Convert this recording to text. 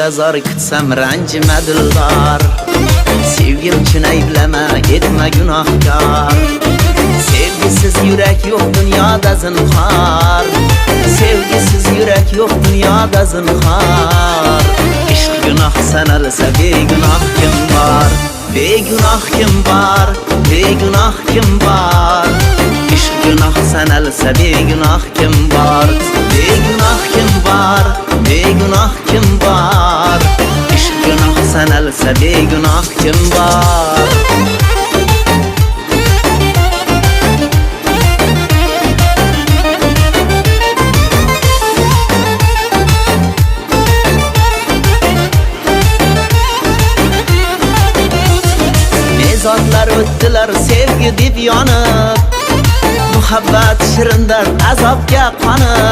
Ko'nglimda zor kutsam ranjima dildor. Sevgim uchun ayblama, etma gunohkor. Sevgisiz yurak yo'q dunyoda zinhor. Sevgisiz yurak yo'q dunyoda zinhor. Ishq gunoh sanalsa begunoh kim bor? Begunoh kim bor? Begunoh kim bor? Ishq gunoh sanalsa begunoh kim bor? Begunoh kim bor? Begunoh kim bor? Ishq gunoh sanalsa begunoh kim bor? Zotlar o'tdilar sevgi deb yonib, muhabbat shirindir azobga qonib.